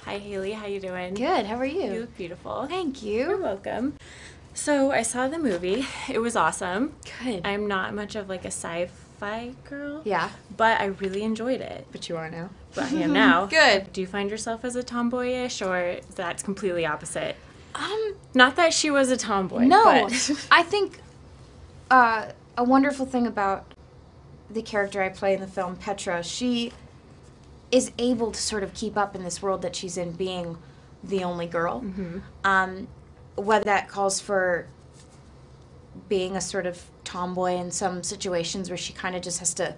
Hi, Hailee. How you doing? Good. How are you? You look beautiful. Thank You're you. welcome. So I saw the movie. It was awesome. Good. I'm not much of like a sci-fi girl. Yeah. But I really enjoyed it. But you are now. But I am now. Good. Do you find yourself as a tomboyish, or that's completely opposite? Um, Not that she was a tomboy. no. But I think a wonderful thing about the character I play in the film, Petra, she is able to sort of keep up in this world that she's in, being the only girl. Mm-hmm. Whether that calls for being a sort of tomboy in some situations where she kind of just has to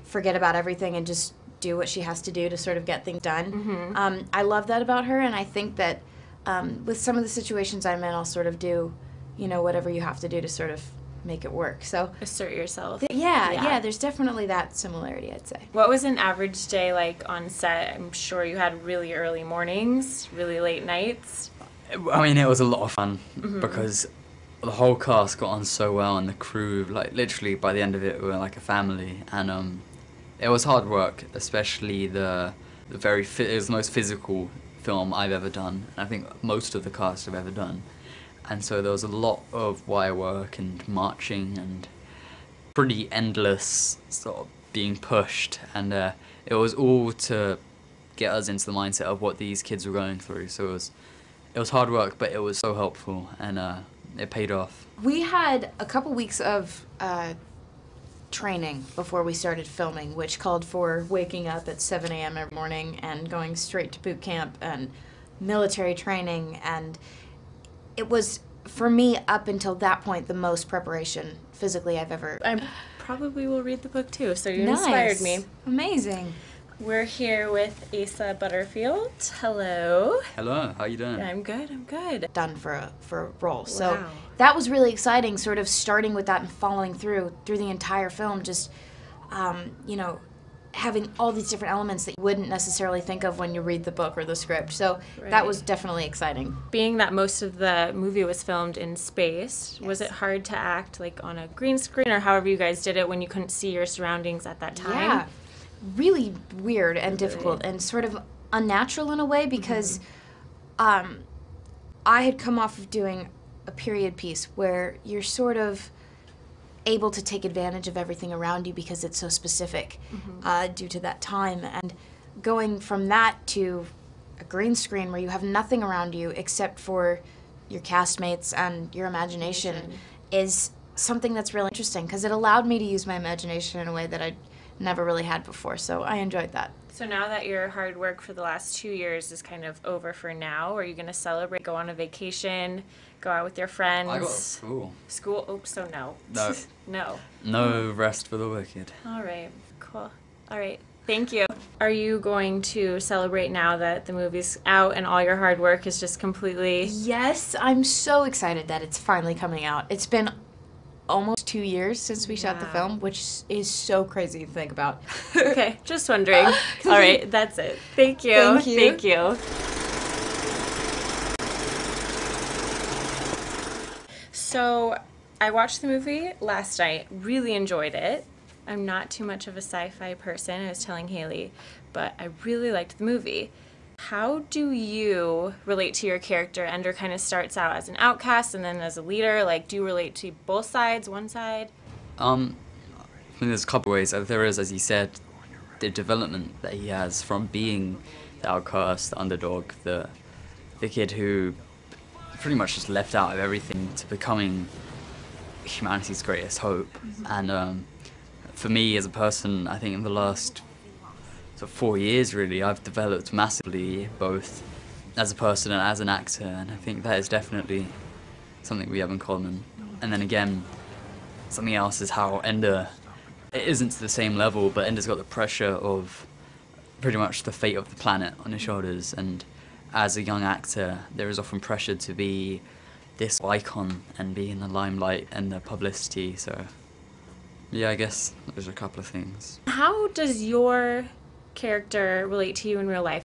forget about everything and just do what she has to do to sort of get things done. Mm-hmm. I love that about her, and I think that with some of the situations I'm in, I'll sort of do, whatever you have to do to sort of make it work. So Assert yourself. yeah, there's definitely that similarity, I'd say. What was an average day like on set? I'm sure you had really early mornings, really late nights. I mean, it was a lot of fun because the whole cast got on so well, and the crew, like literally by the end of it, we were like a family. And it was hard work, especially it was the most physical film I've ever done, and I think most of the cast have ever done. And so there was a lot of wire work and marching and pretty endless sort of being pushed, and it was all to get us into the mindset of what these kids were going through. So it was hard work, but it was so helpful, and it paid off. We had a couple weeks of training before we started filming, which called for waking up at 7 a.m. every morning and going straight to boot camp and military training, and it was, for me, up until that point, the most preparation physically I've ever... I probably will read the book too, so you Nice. inspired me. Amazing. We're here with Asa Butterfield. Hello. Hello, how you doing? I'm good. Done for a role. So Wow. that was really exciting, sort of starting with that and following through the entire film, just, having all these different elements that you wouldn't necessarily think of when you read the book or the script. So that Right. was definitely exciting. Being that most of the movie was filmed in space, was Yes. it hard to act like on a green screen, or however you guys did it when you couldn't see your surroundings at that time? Yeah, really weird and Really? difficult and sort of unnatural in a way, because I had come off of doing a period piece where you're sort of able to take advantage of everything around you because it's so specific due to that time. And going from that to a green screen where you have nothing around you except for your castmates and your imagination is something that's really interesting, because it allowed me to use my imagination in a way that I never really had before, so I enjoyed that. So now that your hard work for the last 2 years is kind of over for now, are you going to celebrate, go on a vacation, go out with your friends? I got school. School? Oops, so no. No. No. No rest for the wicked. All right, cool. All right, thank you. Are you going to celebrate now that the movie's out and all your hard work is just completely... Yes, I'm so excited that it's finally coming out. It's been almost 2 years since we shot the Wow. film, which is so crazy to think about. Okay, just wondering. All right, that's it. Thank you. Thank you. Thank you. So, I watched the movie last night, really enjoyed it. I'm not too much of a sci-fi person, I was telling Hailee, but I really liked the movie. How do you relate to your character? Ender kind of starts out as an outcast and then as a leader. Like, do you relate to both sides, one side? I mean, there's a couple ways. There is, as you said, the development that he has from being the outcast, the underdog, the kid who pretty much just left out of everything, to becoming humanity's greatest hope. And for me as a person, I think in the last 4 years really, I've developed massively, both as a person and as an actor, and I think that is definitely something we have in common. And then again, something else is how Ender, it isn't to the same level, but Ender's got the pressure of pretty much the fate of the planet on his shoulders, and as a young actor, there is often pressure to be this icon and be in the limelight and the publicity, so yeah, I guess those are a couple of things. How does your character relate to you in real life?